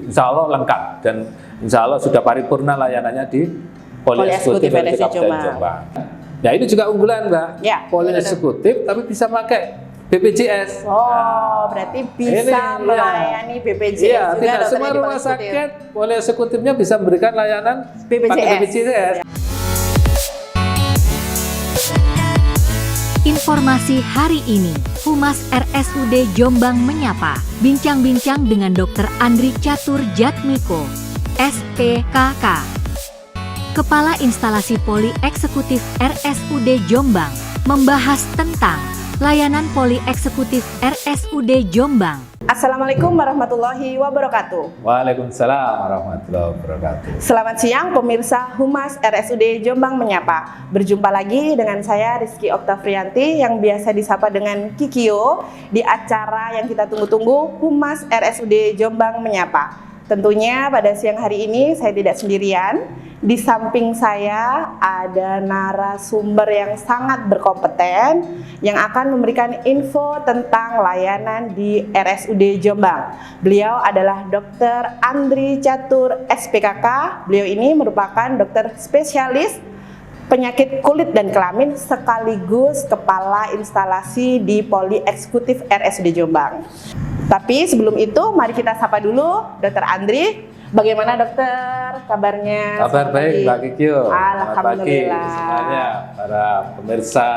insya Allah lengkap dan insya Allah sudah paripurna layanannya di Polieksekutif RSUD Kabupaten Jombang. Ya ini juga unggulan Mbak, ya, Polieksekutif tapi bisa pakai BPJS. Oh, berarti bisa melayani BPJS iya, juga. Tidak semua rumah sakit Polieksekutifnya bisa memberikan layanan pakai BPJS. Informasi hari ini, Humas RSUD Jombang menyapa, bincang-bincang dengan Dr. Andri Catur Jatmiko, SPKK, Kepala Instalasi Polieksekutif RSUD Jombang, membahas tentang layanan Polieksekutif RSUD Jombang. Assalamualaikum warahmatullahi wabarakatuh. Waalaikumsalam warahmatullahi wabarakatuh. Selamat siang pemirsa Humas RSUD Jombang menyapa. Berjumpa lagi dengan saya Rizky Oktavrianti yang biasa disapa dengan Kikio di acara yang kita tunggu-tunggu, Humas RSUD Jombang menyapa. Tentunya pada siang hari ini saya tidak sendirian. Di samping saya ada narasumber yang sangat berkompeten yang akan memberikan info tentang layanan di RSUD Jombang. Beliau adalah Dr. Andri Catur SPKK. Beliau ini merupakan dokter spesialis penyakit kulit dan kelamin sekaligus kepala instalasi di Polieksekutif RSUD Jombang. Tapi sebelum itu mari kita sapa dulu Dr. Andri. Bagaimana dokter kabarnya? Kabar baik Mbak Kikyo. Alhamdulillah. Selamat pagi semuanya para pemirsa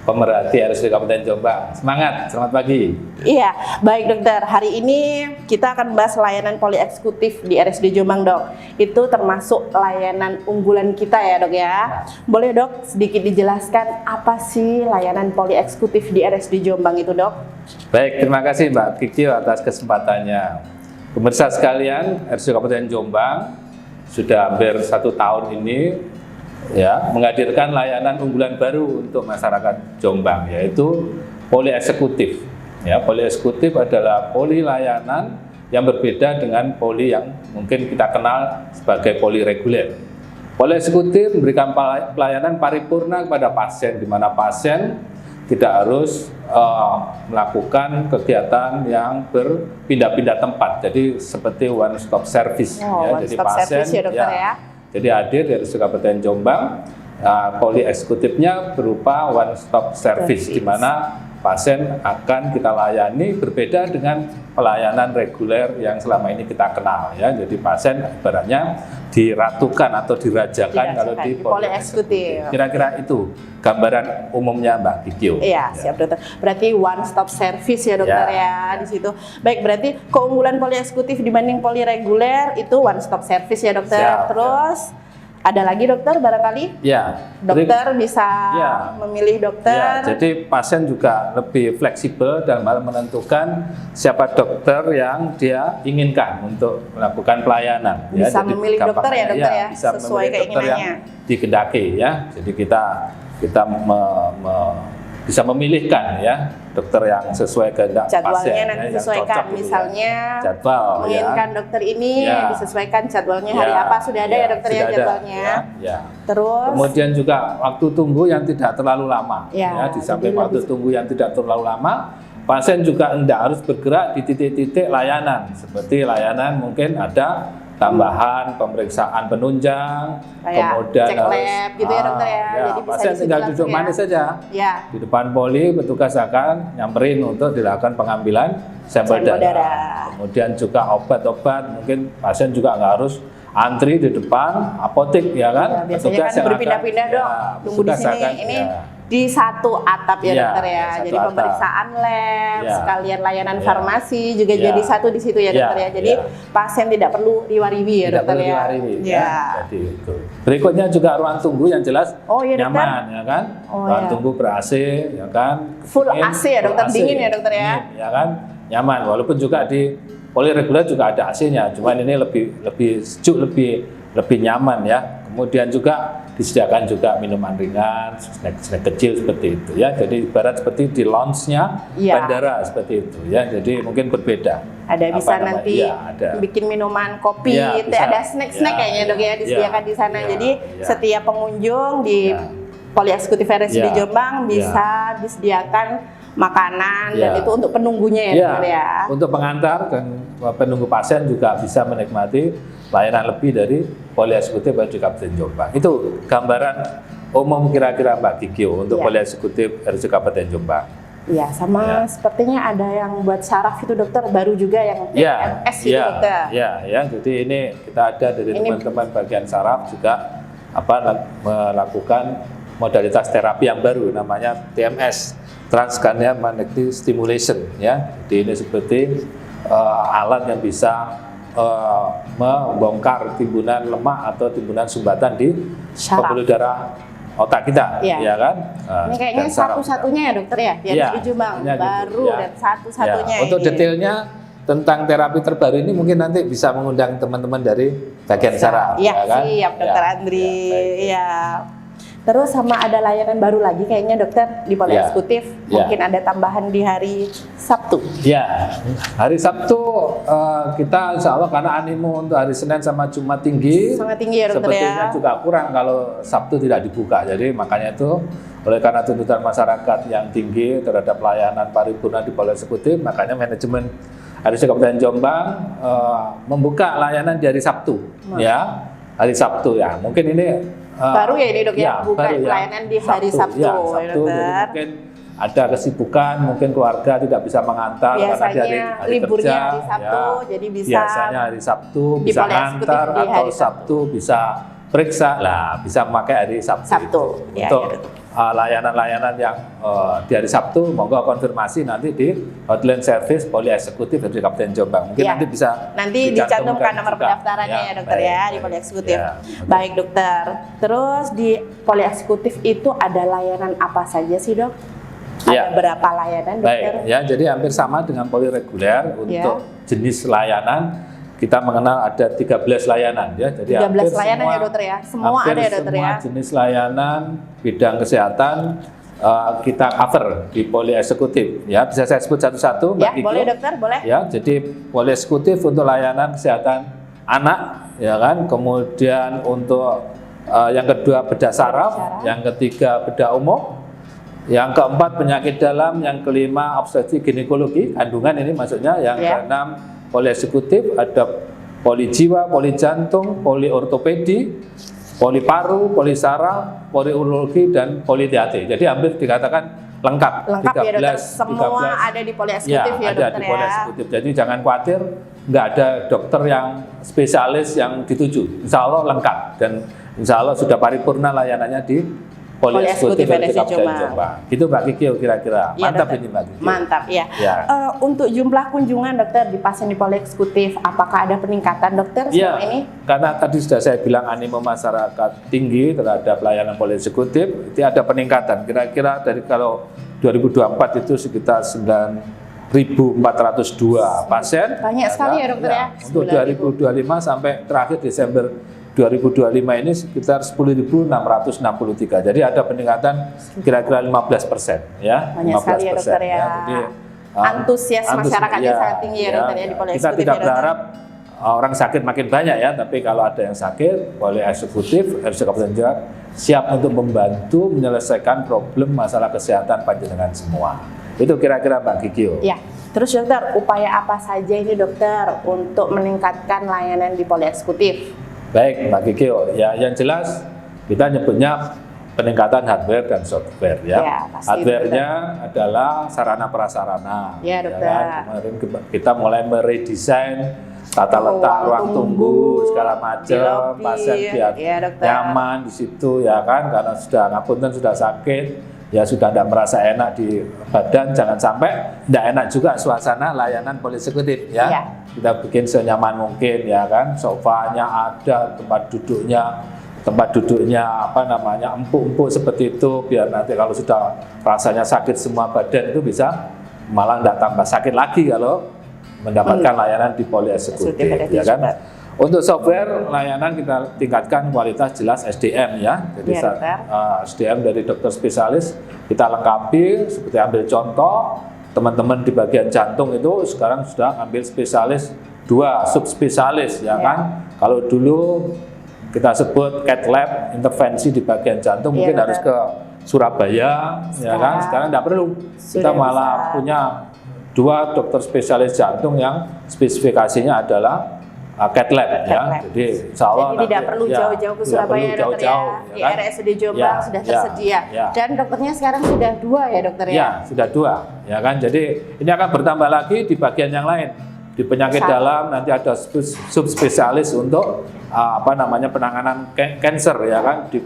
pemerhati RSUD Kabupaten Jombang. Semangat, selamat pagi. Iya, baik dokter. Hari ini kita akan bahas layanan polieksekutif di RSUD Jombang dok. Itu termasuk layanan unggulan kita ya dok ya. Boleh dok sedikit dijelaskan apa sih layanan polieksekutif di RSUD Jombang itu dok? Baik, terima kasih Mbak Kikyo atas kesempatannya. Pemirsa sekalian, RSUD Kabupaten Jombang sudah hampir 1 tahun ini ya menghadirkan layanan unggulan baru untuk masyarakat Jombang, yaitu polieksekutif. Ya, polieksekutif adalah poli layanan yang berbeda dengan poli yang mungkin kita kenal sebagai poli reguler. Polieksekutif memberikan pelayanan paripurna kepada pasien, di mana pasien tidak harus melakukan kegiatan yang berpindah-pindah tempat. Jadi seperti one stop service. Jadi pasien jadi hadir dari Kabupaten Jombang. Polieksekutifnya berupa one stop service, di mana pasien akan kita layani berbeda dengan pelayanan reguler yang selama ini kita kenal ya. Jadi pasien ibaratnya diratukan atau dirajakan kalau di polieksekutif. Kira-kira itu gambaran umumnya Mbak Kikyo. Iya, siap dokter. Berarti one stop service ya dokter ya di situ. Baik, berarti keunggulan polieksekutif dibanding poli reguler itu one stop service ya dokter. Siap, terus ada lagi dokter barangkali? Ya. Dokter bisa memilih dokter. Ya, jadi pasien juga lebih fleksibel dalam hal menentukan siapa dokter yang dia inginkan untuk melakukan pelayanan. Bisa memilih dokter ya dokter ya, bisa sesuai keinginannya. Dikehendaki ya. Jadi kita bisa memilihkan ya dokter yang sesuai kehendak pasien. Jadwalnya nanti disesuaikan, misalnya jadwal menginginkan dokter ini disesuaikan jadwalnya hari apa, sudah ada ya dokter ya jadwalnya. Terus kemudian juga waktu tunggu yang tidak terlalu lama ya, di samping waktu tunggu yang tidak terlalu lama, pasien juga tidak harus bergerak di titik-titik layanan, seperti layanan mungkin ada tambahan pemeriksaan penunjang, kemudian cek lab gitu ya dokter ya. Jadi pasien tinggal duduk manis saja di depan poli, petugas akan nyamperin untuk dilakukan pengambilan sampel darah. Kemudian juga obat-obat, mungkin pasien juga nggak harus antri di depan apotek ya kan. Biasanya kan berpindah-pindah dok, tunggu di sini ini. Di satu atap ya dokter ya, jadi pemeriksaan lab, sekalian layanan farmasi juga jadi satu di situ ya dokter ya. Jadi pasien tidak perlu riwa-riwi ya dokter ya. Jadi itu. Berikutnya juga ruang tunggu yang jelas nyaman ya kan. Ruang tunggu ber-AC ya kan. Full AC ya dokter, dingin ya dokter ya. Ya kan, nyaman. Walaupun juga di poli reguler juga ada AC-nya, cuman ini lebih sejuk, lebih nyaman ya. Kemudian juga disediakan juga minuman ringan, snack kecil seperti itu ya. Jadi ibarat seperti di lounge-nya bandara seperti itu ya. Jadi mungkin berbeda. Ada bisa nanti bikin minuman kopi, ada snack-snack kayaknya dok ya disediakan di sana. Jadi setiap pengunjung di Polieksekutif RSUD Jombang bisa disediakan makanan dan Ya. itu untuk penunggunya ya, Ya, dokter ya. untuk pengantar dan penunggu pasien juga bisa menikmati layanan lebih dari polieksekutif RSUD Kabupaten Jombang. Itu gambaran umum kira-kira Mbak Kikyo untuk Ya. polieksekutif RSUD Kabupaten Jombang. Iya, sama Ya. sepertinya ada yang buat saraf itu dokter, baru juga yang TMS itu dokter. Ya. Jadi ini kita ada dari Ini- teman-teman bagian saraf juga melakukan modalitas terapi yang baru namanya TMS, Transcranial Magnetic Stimulation ya. Jadi ini seperti alat yang bisa membongkar timbunan lemak atau timbunan sumbatan di Saraf. pembuluh darah otak kita, Iya. ya kan? Ini kayaknya dan saraf satu-satunya ya dokter ya, di Iya, RSUD Jombang hanya gitu, baru ya. dan satu-satunya. Ya, untuk ini. detailnya tentang terapi terbaru ini mungkin nanti bisa mengundang teman-teman dari bagian saraf. Iya, kan? siap dokter Ya, Andri. ya, baik. Iya. Terus sama ada layanan baru lagi kayaknya dokter di polieksekutif. Ya. Mungkin ada tambahan di hari Sabtu. Ya, hari Sabtu kita insya Allah karena animo untuk hari Senin sama Jumat tinggi, Sangat tinggi ya dokter sepertinya ya. juga kurang kalau Sabtu tidak dibuka. Jadi makanya itu oleh karena tuntutan masyarakat yang tinggi terhadap layanan paripurna di polieksekutif, makanya manajemen RSUD Kabupaten Jombang membuka layanan di hari Sabtu, ya hari Sabtu ya. Mungkin ini Baru ya ini dok ya, buka baru ya. pelayanan di hari Sabtu, Ya, ya, Sabtu. Jadi dokter. mungkin ada kesibukan, mungkin keluarga tidak bisa mengantar karena di Biasanya hari liburnya kerja, hari Sabtu, jadi bisa biasanya hari Sabtu di bisa polieksekutif ngantar di atau hari Sabtu bisa periksa lah, bisa memakai hari Sabtu, Sabtu. itu. Ya, Untuk ya, layanan-layanan yang di hari Sabtu, monggo konfirmasi nanti di hotline service polieksekutif dari Kabupaten Jombang. Mungkin Ya. nanti bisa Nanti dicantumkan nomor juga. pendaftarannya ya dokter baik, ya di baik. polieksekutif. Ya, oke. Baik dokter. Terus di polieksekutif itu ada layanan apa saja sih dok? Ya. Ada berapa layanan dokter? Baik, ya jadi hampir sama dengan poli reguler untuk jenis layanan kita mengenal ada 13 layanan ya. Jadi 13 hampir layanan semua, ya dokter ya. Semua hampir ada ya dokter semua ya. jenis layanan bidang kesehatan kita cover di polieksekutif ya. Bisa saya sebut satu-satu Mbak Ya, Kiki? boleh dokter, boleh. Ya, jadi polieksekutif untuk layanan kesehatan anak ya kan. Kemudian untuk yang kedua bedah saraf, yang ketiga bedah umum, yang keempat penyakit dalam, yang kelima obstetrik ginekologi, kandungan ini maksudnya, yang Ya. keenam polieksekutif, ada poli jiwa, poli jantung, poli ortopedi, poli paru, poli saraf, poli urologi dan poli THT. Jadi hampir dikatakan lengkap. Lengkap ya dokter. 13. Semua ada di polieksekutif ya, ada dokter di ya. polieksekutif. Jadi jangan khawatir, nggak ada dokter yang spesialis yang dituju. Insya Allah lengkap dan insya Allah sudah paripurna layanannya di polieksekutif Polieksekutif RSUD Jombang. Jombang. Itu Mbak Kiki kira-kira. Iya, Mantap dokter. ini Mbak Kiki. Mantap ya. Ya. Untuk jumlah kunjungan dokter di pasien di polieksekutif, apakah ada peningkatan dokter Iya, selama ini? karena tadi sudah saya bilang animo masyarakat tinggi terhadap layanan polieksekutif, itu ada peningkatan. Kira-kira dari kalau 2024 itu sekitar 9.402 pasien. Banyak sekali ya, dokter ya. Untuk 2025 sampai terakhir Desember 2025 ini sekitar 10.663. Jadi ada peningkatan kira-kira 15% ya. Banyak sekali ya, dokter ya. Jadi Antusias masyarakatnya sangat tinggi ya, dokter ya, di Kita polieksekutif tidak ya, dokter. berharap orang sakit makin banyak ya, tapi kalau ada yang sakit, polieksekutif RSUD Kabupaten Jombang siap untuk membantu menyelesaikan problem masalah kesehatan panjenengan semua. Itu kira-kira Mbak Kikyo. Ya. Terus dokter, upaya apa saja ini dokter untuk meningkatkan layanan di polieksekutif? Baik Mbak Kikyo, ya yang jelas kita nyebutnya peningkatan hardware dan software ya. Ya, pasti, Hardware-nya adalah sarana prasarana. Ya, dokter. kan? Kemarin kita mulai meredesain tata letak ruang tunggu segala di macam, lobi. pasien biar Ya, dokter. nyaman di situ ya kan, karena sudah ngapunten sudah sakit ya, sudah tidak merasa enak di badan, jangan sampai tidak enak juga suasana layanan polieksekutif ya. Ya. Kita bikin senyaman mungkin ya kan, sofanya ada, tempat duduknya apa namanya empuk-empuk seperti itu, biar nanti kalau sudah rasanya sakit semua badan itu bisa malah tidak tambah sakit lagi kalau mendapatkan layanan di polieksekutif ya kan. Untuk software layanan kita tingkatkan kualitas jelas SDM ya. Jadi Ya, dokter. SDM dari dokter spesialis kita lengkapi, seperti ambil contoh teman-teman di bagian jantung itu sekarang sudah ambil spesialis 2 subspesialis ya kan. Kalau dulu kita sebut cath lab intervensi di bagian jantung, Ya, mungkin dokter. harus ke Surabaya, ya kan? Sekarang tidak perlu. Kita malah punya 2 dokter spesialis jantung yang spesifikasinya adalah cath lab, ya. Jadi insya Allah jadi tidak perlu jauh-jauh ke Surabaya, dokter ya. Di RSUD Jombang sudah tersedia. Dan dokternya sekarang sudah 2 ya, dokter ya? Ya, sudah 2, ya kan. Jadi ini akan bertambah lagi di bagian yang lain. Di penyakit dalam nanti ada subspesialis untuk penanganan kanker, ya kan. Di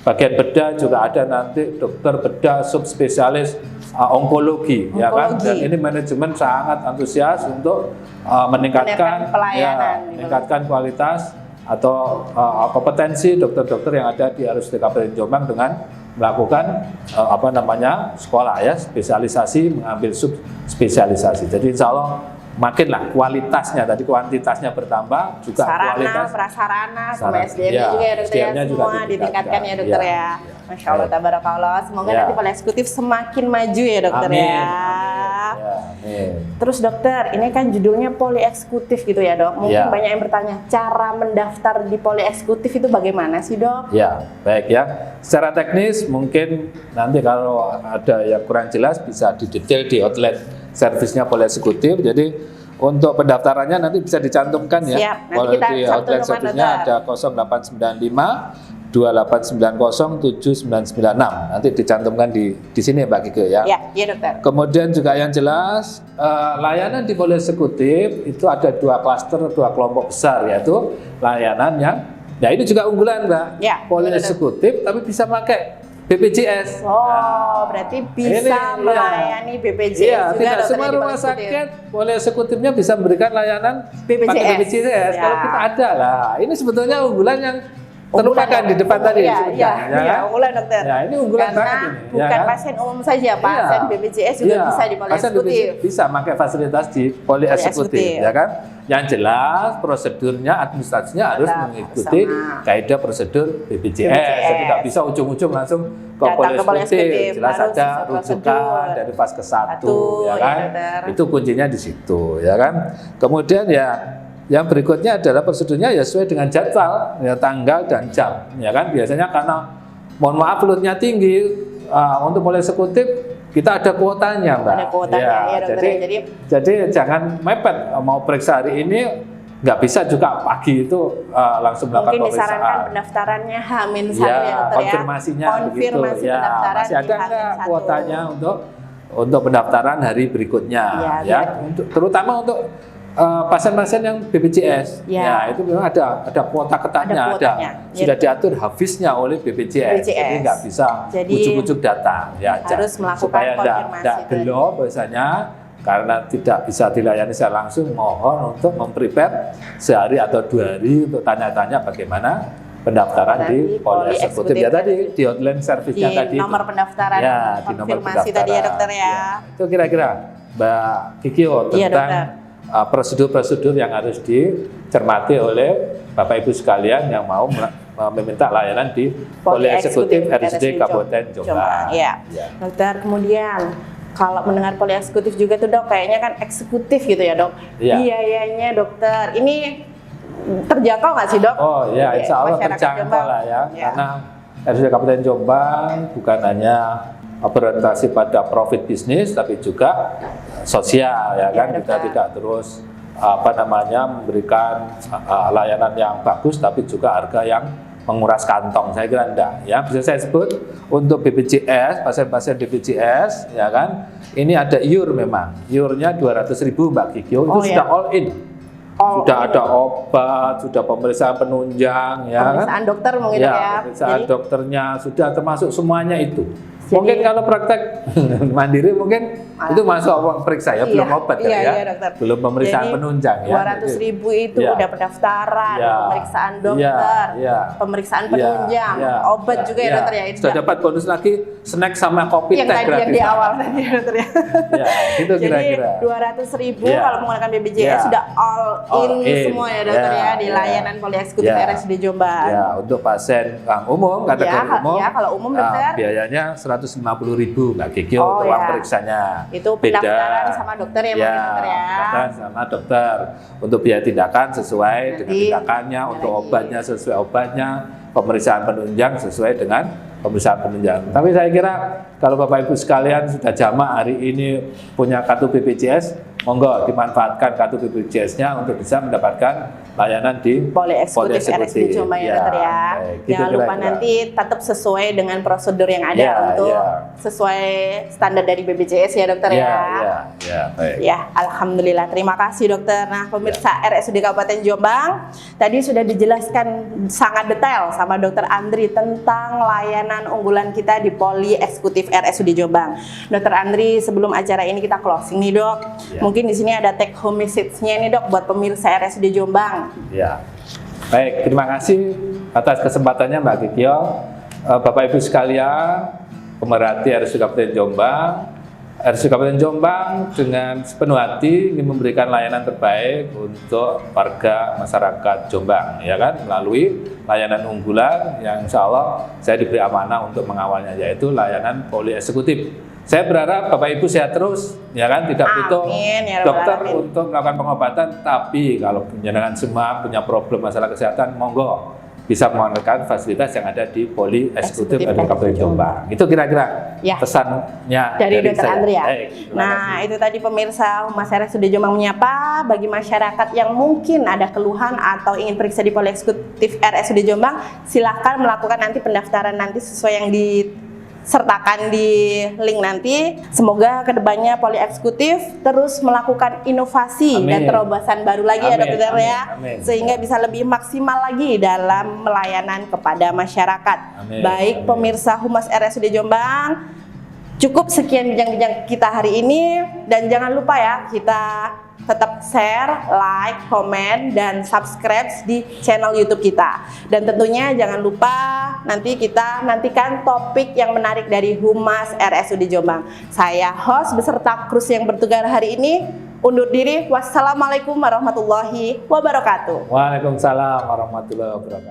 bagian bedah juga ada nanti dokter bedah subspesialis onkologi, ya kan. Dan ini manajemen sangat antusias untuk meningkatkan pelayanan, meningkatkan kualitas atau kompetensi dokter-dokter yang ada di RSUD Kabupaten Jombang dengan melakukan sekolah, ya, spesialisasi, mengambil subspesialisasi. Jadi insya Allah makinlah kualitasnya, tadi kuantitasnya bertambah, juga sarana, kualitas prasarana, sama SDM-nya juga ya, dokter ya, semua ditingkatkan ya, dokter ya. Masya Allah, tabarakallah. Semoga nanti polieksekutif semakin maju ya, dokter ya. Terus dokter, ini kan judulnya polieksekutif gitu ya, dok. Mungkin banyak yang bertanya, cara mendaftar di polieksekutif itu bagaimana sih, dok? Ya, baik ya. Secara teknis mungkin nanti kalau ada yang kurang jelas bisa didetail di outlet servisnya polieksekutif. Jadi untuk pendaftarannya nanti bisa dicantumkan ya. Siap, nanti kalau kita di outlet servisnya ada 0895 2890 7996. Nanti dicantumkan di sini Mbak Kike ya. Iya dokter. Kemudian juga yang jelas layanan di polieksekutif itu ada 2 klaster, 2 kelompok besar, yaitu layanan yang ini juga unggulan Mbak. Ya, polieksekutif tapi bisa pakai BPJS. Berarti bisa melayani BPJS juga tidak dokter semua rumah sakit polieksekutifnya bisa memberikan layanan pakai BPJS. Kalau kita ada lah, ini sebetulnya unggulan yang terlupakan di depan tadi. Iya, unggulan dokter. Ya, ini unggulan karena banget ini. Bukan pasien umum saja, pasien BPJS juga bisa di polieksekutif. Bisa pakai fasilitas di polieksekutif, ya kan? Yang jelas prosedurnya, administrasinya harus mengikuti kaidah prosedur BPJS. Jadi tidak bisa ujung-ujung langsung ke polieksekutif. Jelas ada rujukan dari Vaskes 1, ya kan? Itu kuncinya di situ, ya kan? Kemudian yang berikutnya adalah prosedurnya ya sesuai dengan jadwal, ya, tanggal dan jam, ya kan. Biasanya karena mohon maaf loadnya tinggi untuk polieksekutif kita ada kuotanya, Mbak. Ada kuotanya, ya dokter. Jadi jangan mepet, mau periksa hari ini nggak bisa juga pagi itu langsung melakukan mungkin pemeriksaan. disarankan pendaftarannya H-1 ya dokter ya. Konfirmasinya Konfirmasi begitu. pendaftaran Masih ada nggak kuotanya untuk pendaftaran hari berikutnya, terutama untuk pasien-pasien yang BPJS, itu memang ada kuota ketatnya, sudah diatur habisnya oleh BPJS. Jadi nggak bisa ujuk-ujuk datang, harus melakukan supaya konfirmasi tidak gelo biasanya karena tidak bisa dilayani secara langsung. Mohon untuk memprepare sehari atau 2 hari untuk tanya-tanya bagaimana pendaftaran di polieksekutif ya tadi di hotline servisnya tadi. Nomor pendaftaran, di nomor konfirmasi tadi ya dokter ya. Itu kira-kira Mbak Kikio tentang prosedur-prosedur yang harus dicermati oleh Bapak Ibu sekalian yang mau meminta layanan di polieksekutif RSUD Kabupaten Jombang. Dokter, kemudian kalau mendengar polieksekutif juga tuh dok, kayaknya kan eksekutif gitu ya dok. Biayanya dokter, ini terjangkau nggak sih dok? Oh ya, insya Allah terjangkau lah ya. Karena RSUD Kabupaten Jombang bukan hanya berorientasi pada profit bisnis, tapi juga sosial, ya kan. Kita tidak terus memberikan layanan yang bagus, tapi juga harga yang menguras kantong. Saya kira enggak, ya. Bisa saya sebut untuk BPJS, pasien-pasien BPJS, ya kan. Ini ada iur memang, iurnya 200.000 Mbak Kikio, itu sudah all in. Sudah ada obat, sudah pemeriksaan penunjang, ya pemeriksaan dokter mungkin ya. Pemeriksaan dokternya sudah termasuk semuanya itu. Mungkin kalau praktek mandiri mungkin itu masuk periksa ya, belum obat dokter. Belum pemeriksaan penunjang ya. 200.000 itu udah pendaftaran, pemeriksaan dokter, pemeriksaan penunjang, obat juga ya dokter ya. Itu sudah dapat bonus lagi snack sama kopi teh gratis. Yang di awal tadi ya dokter ya. Itu kira-kira. Jadi 200.000 kalau menggunakan BPJS sudah all in semua ya dokter ya di layanan polieksekutif RSUD Jombang. Ya, untuk pasien umum, kategori umum. Ya, kalau umum dokter biayanya 150.000 Mbak Kikio uang periksanya. Itu pendaftaran sama dokter ya, dokter ya. Pendaftaran sama dokter. Untuk biaya tindakan sesuai dengan tindakannya, untuk obatnya sesuai obatnya, pemeriksaan penunjang sesuai dengan pemeriksaan penunjang. Tapi saya kira kalau Bapak Ibu sekalian sudah jamak hari ini punya kartu BPJS, monggo dimanfaatkan kartu BPJS-nya untuk bisa mendapatkan layanan di Poli Eksekutif RSUD Jombang ya Dokter ya. Gitu Jangan lupa nanti tetap sesuai dengan prosedur yang ada untuk sesuai standar dari BPJS ya Dokter ya. Baik. Ya, alhamdulillah. Terima kasih Dokter. Nah, pemirsa RSUD Kabupaten Jombang, tadi sudah dijelaskan sangat detail sama Dokter Andri tentang layanan unggulan kita di Poli Eksekutif RSUD Jombang. Dokter Andri, sebelum acara ini kita closing nih Dok. Mungkin di sini ada take home message-nya nih Dok buat pemirsa RSUD Jombang. Ya, baik. Terima kasih atas kesempatannya Mbak Kikyo. Bapak Ibu sekalian, pemerhati RSUD Kabupaten Jombang, RSUD Kabupaten Jombang dengan sepenuh hati ingin memberikan layanan terbaik untuk warga masyarakat Jombang, ya kan, melalui layanan unggulan yang insya Allah saya diberi amanah untuk mengawalnya, yaitu layanan poli eksekutif. Saya berharap Bapak Ibu sehat terus, ya kan, tidak butuh dokter untuk melakukan pengobatan, tapi kalau jenengan semua punya problem masalah kesehatan, monggo bisa menggunakan fasilitas yang ada di Poli Eksekutif RSUD Kabupaten Jombang. Itu kira-kira pesannya dari Dokter Andri ya. Nah, itu tadi pemirsa Humas RSUD Jombang menyapa. Bagi masyarakat yang mungkin ada keluhan atau ingin periksa di Poli Eksekutif RSUD Jombang, silahkan melakukan nanti pendaftaran nanti sesuai yang disertakan di link nanti. Semoga kedepannya Poli Eksekutif terus melakukan inovasi dan terobosan baru lagi ya Dokter ya, sehingga bisa lebih maksimal lagi dalam melayanan kepada masyarakat. Baik pemirsa Humas RSUD Jombang, cukup sekian bincang-bincang kita hari ini, dan jangan lupa ya kita tetap share, like, komen, dan subscribe di channel YouTube kita. Dan tentunya jangan lupa nanti kita nantikan topik yang menarik dari Humas RSUD Jombang. Saya host beserta kru yang bertugas hari ini undur diri. Wassalamualaikum warahmatullahi wabarakatuh. Waalaikumsalam warahmatullahi wabarakatuh.